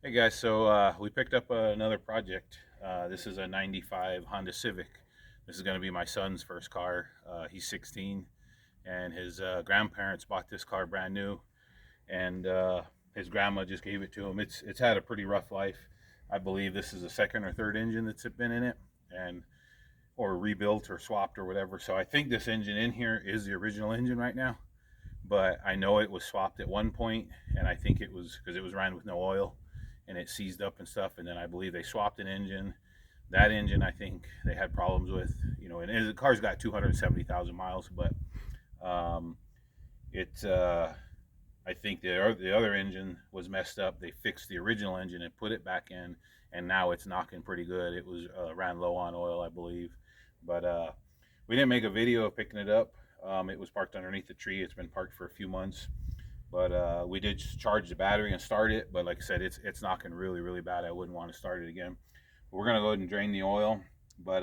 Hey guys, we picked up another project. This is a 95 Honda Civic. This is going to be my son's first car. He's 16 and his grandparents bought this car brand new, and his grandma just gave it to him. It's had a pretty rough life. I believe this is the second or third engine that's been in it, and or rebuilt or swapped or whatever. So I think this engine in here is the original engine right now, but I know it was swapped at one point, and I think it was because it was ran with no oil and it seized up and stuff. And then I believe they swapped an engine. That engine, I think they had problems with, and the car's got 270,000 miles, but um, it, I think the other engine was messed up. They fixed the original engine and put it back in, and now it's knocking pretty good. It was ran low on oil, I believe, but we didn't make a video of picking it up. It was parked underneath the tree. It's been parked for a few months, but we did charge the battery and start it. But like I said, it's knocking really really bad. I wouldn't want to start it again. We're gonna go ahead and drain the oil, but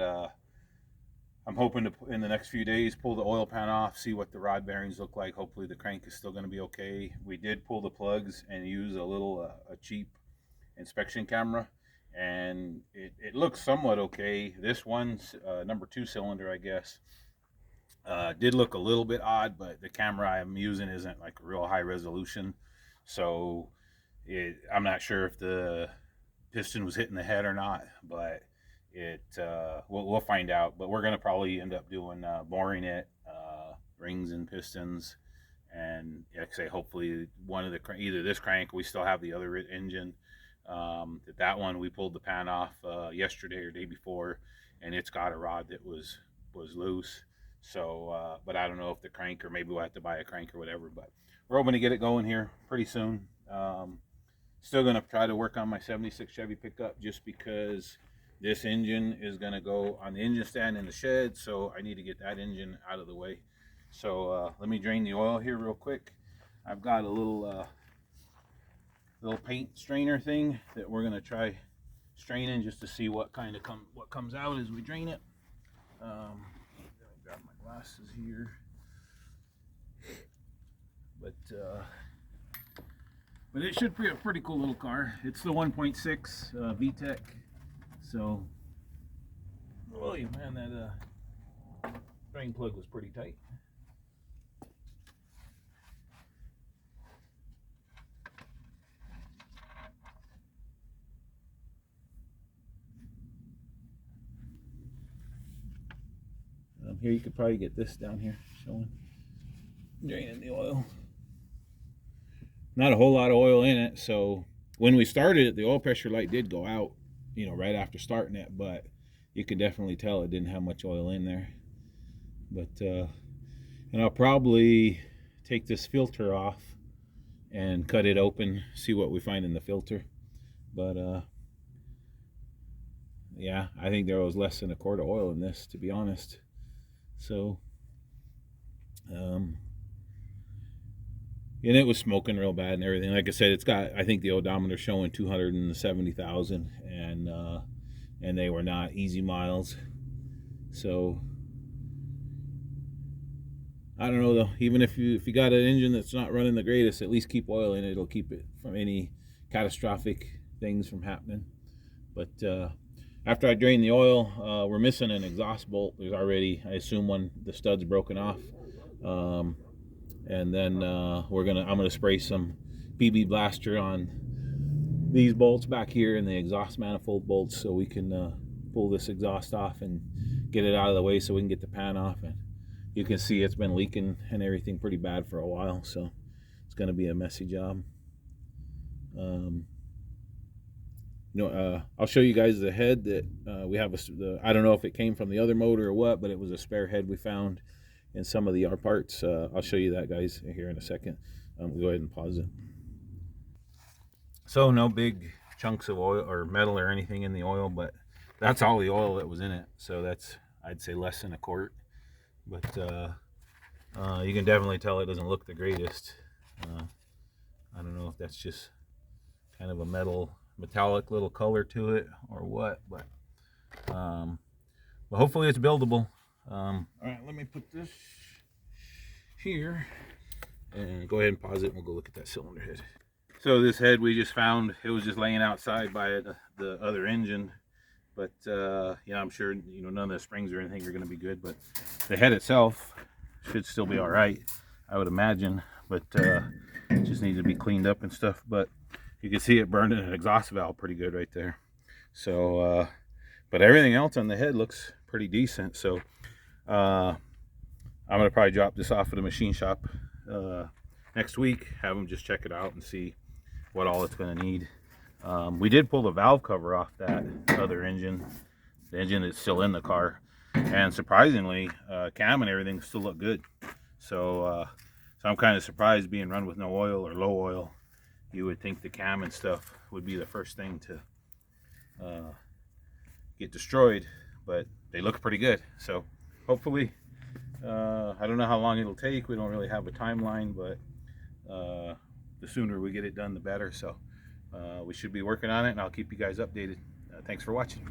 I'm hoping to in the next few days pull the oil pan off, see what the rod bearings look like. Hopefully the crank is still going to be okay. We did pull the plugs and use a little a cheap inspection camera, and it looks somewhat okay. This one's number two cylinder, I guess, did look a little bit odd, but the camera I'm using isn't like real high resolution, so I'm not sure if the piston was hitting the head or not, but we'll find out. But we're gonna probably end up doing boring it, rings and pistons, and like I say, hopefully one of the either this crank, we still have the other engine. That one we pulled the pan off yesterday or day before, and it's got a rod that was loose. So, but I don't know if the crank, or maybe we'll have to buy a crank or whatever. But we're hoping to get it going here pretty soon. Still gonna try to work on my '76 Chevy pickup just because this engine is gonna go on the engine stand in the shed. So I need to get that engine out of the way. So let me drain the oil here real quick. I've got a little paint strainer thing that we're gonna try straining just to see what what comes out as we drain it. Grab my glasses here, but it should be a pretty cool little car. It's the 1.6 VTEC. So, oh man, that drain plug was pretty tight. Here you could probably get this down here showing draining the oil. Not a whole lot of oil in it, so when we started it, the oil pressure light did go out, right after starting it, but you could definitely tell it didn't have much oil in there. But and I'll probably take this filter off and cut it open, see what we find in the filter. But yeah, I think there was less than a quart of oil in this, to be honest. So and it was smoking real bad and everything. Like I said, it's got, I think the odometer showing 270,000, and they were not easy miles. So I don't know though. Even if you got an engine that's not running the greatest, at least keep oil in it. It'll keep it from any catastrophic things from happening. But after I drain the oil, we're missing an exhaust bolt. There's already, I assume, the stud's broken off. And then I'm gonna spray some BB blaster on these bolts back here and the exhaust manifold bolts, so we can pull this exhaust off and get it out of the way, so we can get the pan off. And you can see it's been leaking and everything pretty bad for a while, so it's gonna be a messy job. I'll show you guys the head that we have. I don't know if it came from the other motor or what, but it was a spare head we found in some of the R parts. I'll show you that, guys, here in a second. We'll go ahead and pause it. So no big chunks of oil or metal or anything in the oil, but that's all the oil that was in it. So that's, I'd say, less than a quart. But you can definitely tell it doesn't look the greatest. I don't know if that's just kind of a metallic little color to it or what, but hopefully it's buildable. All right, let me put this here and go ahead and pause it, and we'll go look at that cylinder head. So this head we just found, it was just laying outside by the other engine. But yeah, I'm sure, you know, none of the springs or anything are going to be good. But the head itself should still be all right, I would imagine. But it just needs to be cleaned up and stuff. But you can see it burned in an exhaust valve pretty good right there. So, but everything else on the head looks pretty decent. So I'm going to probably drop this off at a machine shop next week, have them just check it out and see what all it's going to need. We did pull the valve cover off that other engine, the engine that's still in the car, and surprisingly, cam and everything still look good. So, so I'm kind of surprised, being run with no oil or low oil. You would think the cam and stuff would be the first thing to get destroyed, but they look pretty good. So hopefully, I don't know how long it'll take. We don't really have a timeline, but the sooner we get it done, the better. So we should be working on it, and I'll keep you guys updated. Thanks for watching.